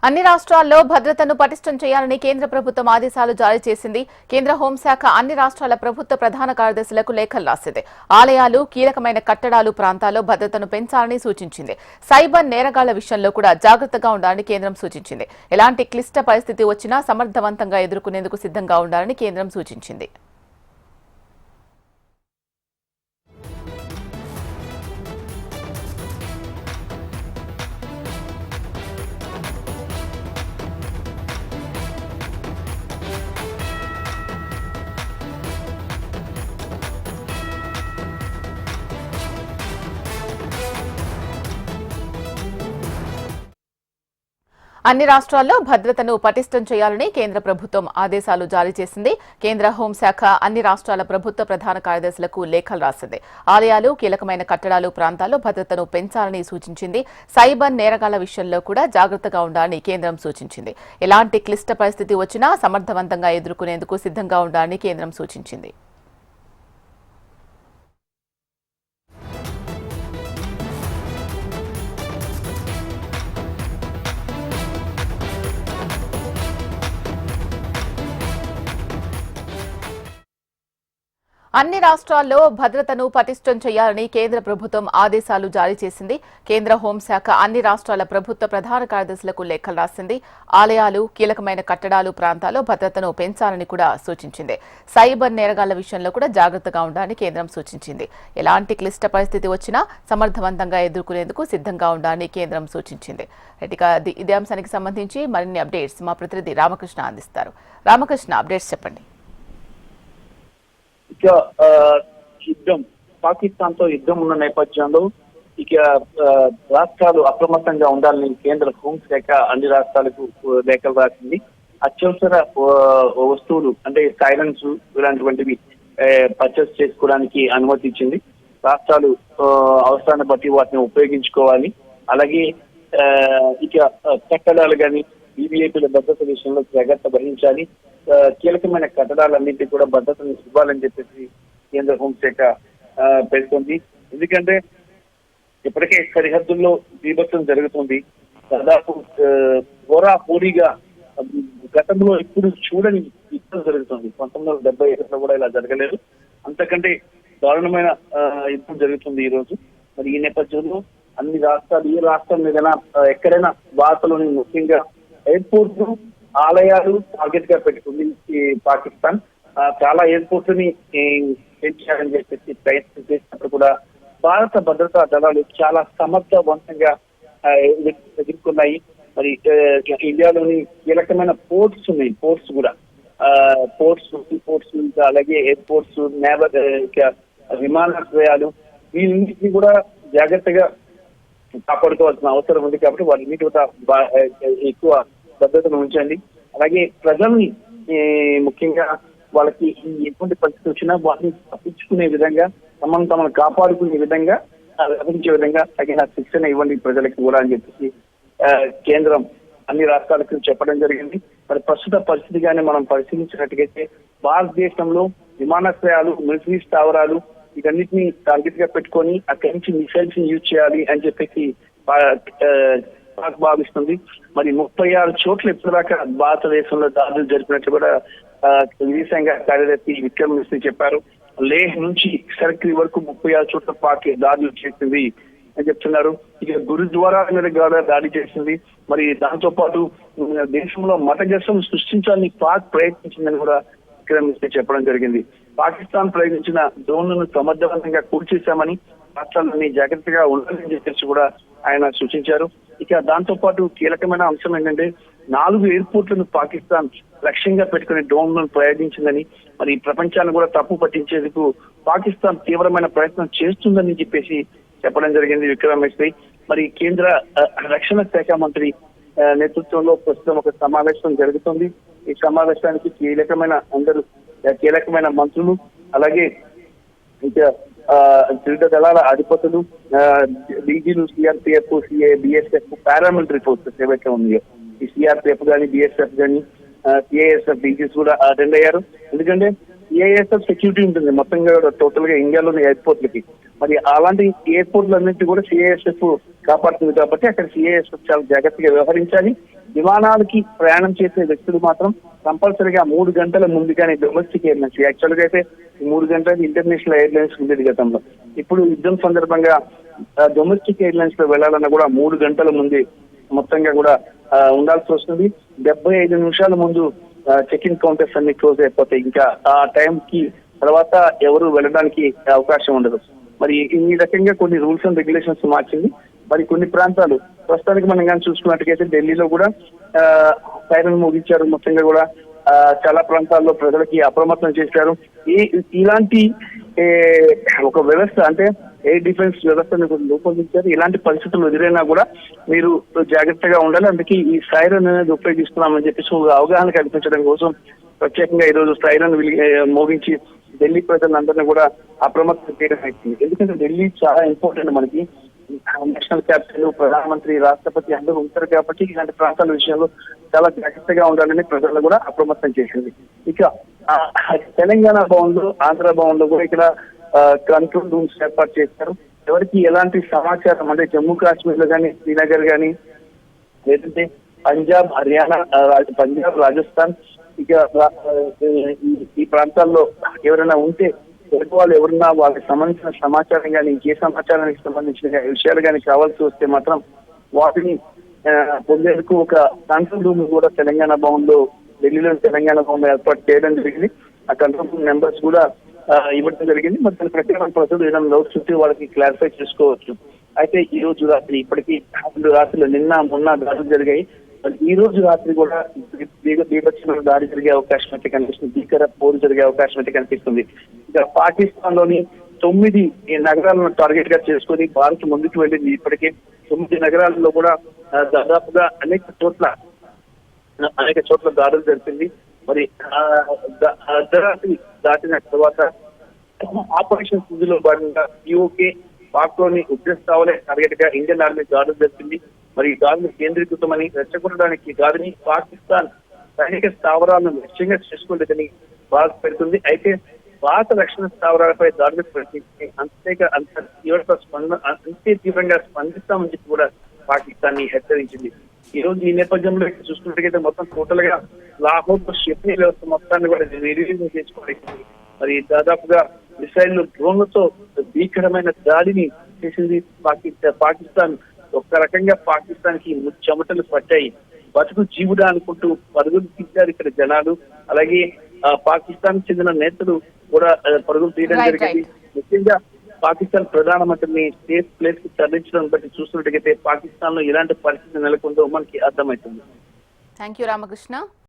అన్ని రాష్ట్రాల్లో భద్రతను పటిష్టం చేయాలని కేంద్ర ప్రభుత్వం ఆదేశాలు జారీ చేసింది. కేంద్ర హోంశాఖ అన్ని రాష్ట్రాల ప్రభుత్వ ప్రధాన కార్యదర్శులకు లేఖలు రాసింది. ఆలయాలు, కీలకమైన కట్టడాలు ప్రాంతాల్లో భద్రతను పెంచాలని సూచించింది. సైబర్ నేరగాళ్ల విషయంలో కూడా జాగ్రత్తగా ఉండాలని కేంద్రం సూచించింది. ఎలాంటి క్లిష్ట పరిస్థితి వచ్చినా సమర్థవంతంగా ఎదుర్కొనేందుకు సిద్ధంగా ఉండాలని కేంద్రం సూచించింది. అన్ని రాష్ట్రాల్లో భద్రతను పటిష్టం చేయాలని కేంద్ర ప్రభుత్వం ఆదేశాలు జారీ చేసింది. కేంద్ర హోంశాఖ అన్ని రాష్ట్రాల ప్రభుత్వ ప్రధాన కార్యదర్శులకు లేఖలు రాసింది. ఆలయాలు, కీలకమైన కట్టడాలు ప్రాంతాల్లో భద్రతను పెంచాలని సూచించింది. సైబర్ నేరగాళ్ల విషయంలో కూడా జాగ్రత్తగా ఉండాలని కేంద్రం సూచించింది. ఎలాంటి క్లిష్ట పరిస్థితి వచ్చినా సమర్థవంతంగా ఎదుర్కొనేందుకు సిద్ధంగా ఉండాలని కేంద్రం సూచించింది. అన్ని రాష్ట్రాల్లో భద్రతను పటిష్టం చేయాలని కేంద్ర ప్రభుత్వం ఆదేశాలు జారీ చేసింది. కేంద్ర హోంశాఖ అన్ని రాష్ట్రాల ప్రభుత్వ ప్రధాన కార్యదర్శులకు లేఖలు రాసింది. ఆలయాలు, కీలకమైన కట్టడాలు ప్రాంతాల్లో భద్రతను పెంచాలని కూడా సూచించింది. సైబర్ నేరగాళ్ల విషయంలో కూడా జాగ్రత్తగా ఉండాలని కేంద్రం సూచించింది. ఎలాంటి క్లిష్ట పరిస్థితి వచ్చినా సమర్థవంతంగా ఎదుర్కొనేందుకు సిద్ధంగా ఉండాలని కేంద్రం సూచించింది. ఇదే అంశానికి సంబంధించి మరిన్ని అప్డేట్స్ మా ప్రతినిధి రామకృష్ణ అందిస్తారు. రామకృష్ణ, అప్డేట్స్ చెప్పండి. ఇక యుద్ధం పాకిస్తాన్ తో యుద్ధం ఉన్న నేపథ్యంలో ఇక రాష్ట్రాలు అప్రమత్తంగా ఉండాలని కేంద్ర హోంశాఖ అన్ని రాష్ట్రాలకు లేఖలు రాసింది. అత్యవసర వస్తువులు అంటే సైలెన్స్ ఇలాంటివంటివి పర్చేస్ చేసుకోవడానికి అనుమతి ఇచ్చింది. రాష్ట్రాలు అవసరాన్ని బట్టి వాటిని ఉపయోగించుకోవాలి. అలాగే ఇక కట్టడాలు కానీ ఈవీఐపీల భద్రత విషయంలో జాగ్రత్త వహించాలి. కీలకమైన కట్టడాలన్నింటినీ కూడా భద్రతను ఇవ్వాలని చెప్పేసి కేంద్ర హోంశాఖ పేర్కొంది. ఎందుకంటే ఇప్పటికే సరిహద్దుల్లో బీభత్సం జరుగుతుంది. దాదాపు హోరాహోరీగా గతంలో ఎప్పుడు చూడని యుద్ధం జరుగుతుంది. 1970 కూడా ఇలా జరగలేదు. అంతకంటే దారుణమైన యుద్ధం జరుగుతుంది ఈ రోజు. మరి ఈ నేపథ్యంలో అన్ని రాష్ట్రాలు, ఏ రాష్ట్రం మీదైనా ఎక్కడైనా భారతలోని ముఖ్యంగా ఎయిర్పోర్ట్, ఆలయాలు టార్గెట్ గా పెట్టుకుంది ఈ పాకిస్తాన్. చాలా ఎయిర్పోర్ట్ ని పెంచాలని చెప్పేసి ప్రయత్నం చేసినప్పుడు కూడా భారత భద్రతా దళాలు చాలా సమర్థవంతంగా ఎదుర్కొన్నాయి. మరి ఇండియాలోని కీలకమైన పోర్ట్స్ ఉన్నాయి. పోర్ట్స్ కూడా పోర్ట్స్ అలాగే ఎయిర్పోర్ట్స్, నేవల్ విమానాశ్రయాలు వీళ్ళన్నింటినీ కూడా జాగ్రత్తగా కాపాడుకోవాల్సిన అవసరం ఉంది. కాబట్టి వాటిని కూడా ఎక్కువ భద్రతను ఉంచండి. అలాగే ప్రజల్ని ముఖ్యంగా వాళ్ళకి ఎటువంటి పరిస్థితి వచ్చినా వాటిని తప్పించుకునే విధంగా, తమను కాపాడుకునే విధంగా, లభించే విధంగా తగిన శిక్షణ ఇవ్వండి ప్రజలకు కూడా అని చెప్పేసి కేంద్రం అన్ని రాష్ట్రాలకు చెప్పడం జరిగింది. మరి ప్రస్తుత పరిస్థితిగానే మనం పరిశీలించినట్టుగైతే భారతదేశంలో విమానాశ్రయాలు, మిలిటరీ స్థావరాలు వీటన్నిటిని టార్గెట్ గా పెట్టుకొని అక్కడి నుంచి మిసైల్స్ యూజ్ చేయాలి అని చెప్పేసి పాక్ భావిస్తుంది. మరి 36 చోట్ల ఇప్పటిదాకా భారతదేశంలో దాడులు జరిపినట్టు కూడా విదేశాంగ కార్యదర్శి విక్రమ్ మిశ్రీ చెప్పారు. లేహ్ నుంచి సర్కిల్ వరకు 36 చోట్ల పాక్ దాడులు చేసింది అని చెప్తున్నారు. ఇక గురుద్వారాల మీద కూడా దాడి చేసింది. మరి దాంతో పాటు దేశంలో మత ఘర్షణ సృష్టించాలని పాక్ ప్రయత్నించిందని కూడా విక్రమ్ మిశ్రీ చెప్పడం జరిగింది. పాకిస్తాన్ ప్రయోగించిన డ్రోన్లను సమర్థవంతంగా కూల్చేశామని, రాష్ట్రాలన్నీ జాగ్రత్తగా ఉండాలని చెప్పేసి కూడా ఆయన సూచించారు. ఇక దాంతో పాటు కీలకమైన అంశం ఏంటంటే 4 ఎయిర్పోర్ట్లను పాకిస్తాన్ లక్ష్యంగా పెట్టుకుని డ్రోన్లను ప్రయోగించిందని, మరి ప్రపంచాన్ని కూడా తప్పు పట్టించేందుకు పాకిస్తాన్ తీవ్రమైన ప్రయత్నం చేస్తుందని చెప్పేసి చెప్పడం జరిగింది విక్రమ్ మిశ్రీ. మరి కేంద్ర రక్షణ శాఖ మంత్రి నేతృత్వంలో ప్రస్తుతం ఒక సమావేశం జరుగుతుంది. ఈ సమావేశానికి కీలకమైన మంత్రులు, అలాగే ఇక త్రివిధ దళాల అధిపతులు, diesel, CRPF, BSF, paramilitary forces ఏవైతే ఉన్నాయో ఈ సిఆర్పిఎఫ్ కానీ, బిఎస్ఎఫ్ కానీ, సిఐఎస్ఎఫ్ డీజీస్ కూడా అటెండ్ అయ్యారు. ఎందుకంటే సిఐఎస్ఎఫ్ సెక్యూరిటీ ఉంటుంది మొత్తంగా టోటల్ గా ఇండియాలోని ఎయిర్పోర్ట్లకి. మరి అలాంటి ఎయిర్పోర్ట్లన్నింటి కూడా సిఐఎస్ఎఫ్ కాపాడుతుంది కాబట్టి అక్కడ సిఐఎస్ఎఫ్ చాలా జాగ్రత్తగా వ్యవహరించాలి. విమానాలకి ప్రయాణం చేసే వ్యక్తులు మాత్రం కంపల్సరీగా 3 గంటల ముందుగానే డొమెస్టిక్ ఎయిర్లైన్స్, యాక్చువల్ గా అయితే 3 గంటల ఇంటర్నేషనల్ ఎయిర్లైన్స్ ఉండేది గతంలో. ఇప్పుడు యుద్ధం సందర్భంగా డొమెస్టిక్ ఎయిర్లైన్స్ లో వెళ్లాలన్నా కూడా 3 గంటల ముందే మొత్తంగా కూడా ఉండాల్సి వస్తుంది. 75 నిమిషాల ముందు చెక్ ఇన్ కౌంటర్స్ అన్ని క్లోజ్ అయిపోతాయి. ఇంకా ఆ టైం కి తర్వాత ఎవరు వెళ్ళడానికి అవకాశం ఉండదు. మరి ఈ రకంగా కొన్ని రూల్స్ అండ్ రెగ్యులేషన్స్ మార్చింది. మరి కొన్ని ప్రాంతాలు ప్రస్తుతానికి మనం కానీ చూసుకున్నట్టుగైతే ఢిల్లీలో కూడా సైరన్ మోగించారు. మొత్తంగా కూడా చాలా ప్రాంతాల్లో ప్రజలకి అప్రమత్తం చేశారు. ఇలాంటి ఒక వ్యవస్థ అంటే ఎయిర్ డిఫెన్స్ వ్యవస్థను రూపొందించారు. ఇలాంటి పరిస్థితులు ఎదురైనా కూడా మీరు జాగ్రత్తగా ఉండాలి. అందుకే ఈ సైరన్ అనేది ఉపయోగిస్తున్నామని చెప్పేసి అవగాహన కల్పించడం కోసం ప్రత్యేకంగా ఈ రోజు సైరన్ మోగించి ఢిల్లీ ప్రజలందరినీ కూడా అప్రమత్తం చేయడం అవుతుంది. ఎందుకంటే ఢిల్లీ చాలా ఇంపార్టెంట్ మనకి. నేషనల్ క్యాపిటల్, ప్రధానమంత్రి, రాష్ట్రపతి అందరూ ఉంటారు కాబట్టి ఇలాంటి ప్రాంతాల విషయంలో చాలా జాగ్రత్తగా ఉండాలని ప్రజలను కూడా అప్రమత్తం చేసింది. ఇక తెలంగాణ భవన్ లో, ఆంధ్ర భవన్ లో కూడా ఇక్కడ కంట్రోల్ రూమ్స్ ఏర్పాటు చేశారు. ఎవరికి ఎలాంటి సమాచారం అంటే జమ్మూ కాశ్మీర్ లో కానీ, శ్రీనగర్ కానీ, లేదంటే పంజాబ్, హర్యానా, పంజాబ్, రాజస్థాన్ ఇక ఈ ప్రాంతాల్లో ఎవరైనా ఉంటే తెలుగు వాళ్ళు ఎవరున్నా వాళ్ళకి సంబంధించిన సమాచారం కానీ, ఏ సమాచారానికి సంబంధించిన విషయాలు కానీ కావాల్సి వస్తే మాత్రం వాటిని పొందేందుకు ఒక కంట్రోల్ రూమ్ కూడా తెలంగాణ భవన్ లో, ఢిల్లీలో తెలంగాణ భవన్ లో ఏర్పాటు చేయడం జరిగింది. ఆ కంట్రోల్ రూమ్ నెంబర్స్ కూడా ఇవ్వడం జరిగింది. మరి దాని ప్రకారం ప్రజలు ఏదైనా డౌట్స్ ఉంటే వాళ్ళకి క్లారిఫై చేసుకోవచ్చు. అయితే ఈ రోజు రాత్రి ఇప్పటికీ 2 రాత్రులు నిన్న మొన్న దాడులు జరిగాయి. ఈ రోజు రాత్రి కూడా బీభత్సమైన దాడి జరిగే అవకాశం అయితే కనిపిస్తుంది. భీకర పోరు జరిగే అవకాశం అయితే కనిపిస్తుంది. ఇక పాకిస్తాన్ లోని 9 నగరాలను టార్గెట్ గా చేసుకుని భారత్ ముందుకు వెళ్ళింది. ఇప్పటికే 9 నగరాలలో కూడా దాదాపుగా అనేక చోట్ల దాడులు జరిపింది. మరి అర్ధరాత్రి దాటిన తర్వాత ఆపరేషన్ సింధులో భాగంగా యూకే పాక్ లోని ఉగ్రస్థావలే టార్గెట్ గా ఇండియన్ ఆర్మీ దాడులు జరిపింది. మరి ఈ దాడులు కేంద్రీకృతమని రెచ్చగొట్టడానికి దాడిని పాకిస్తాన్ సైనిక స్థావరాలను లక్ష్యంగా చేసుకోలేదని భారత్ పెడుతుంది. అయితే భారత రక్షణ స్థావరాలపై దాడులు ప్రయత్నించి అంతే తీవ్రంగా స్పందిస్తామని చెప్పి కూడా పాకిస్తాన్ ని హెచ్చరించింది. ఈ రోజు ఈ నేపథ్యంలో చూసుకున్నట్టుగైతే మొత్తం టోటల్ గా లాహోర్ క్షిపణి వ్యవస్థ మొత్తాన్ని కూడా నిర్వీర్యం చేసుకోవాలి. మరి దాదాపుగా మిసైళ్లు, డ్రోన్లతో భీకరమైన దాడిని చేసింది పాకిస్తాన్. ఒక్క రకంగా పాకిస్తాన్ కి చెమటలు పట్టాయి. బతుకు జీవుడా అనుకుంటూ పరుగులు తీశారు ఇక్కడ జనాలు. అలాగే పాకిస్తాన్ చెందిన నేతలు కూడా పరుగులు తీయడం జరిగింది. ముఖ్యంగా పాకిస్తాన్ ప్రధానమంత్రిని సేఫ్ ప్లేస్ కి తరలించడం బట్టి చూస్తున్నట్టుగైతే పాకిస్తాన్ లో ఎలాంటి పరిస్థితి నెలకొందో మనకి అర్థమవుతుంది. Thank you Ramakrishna.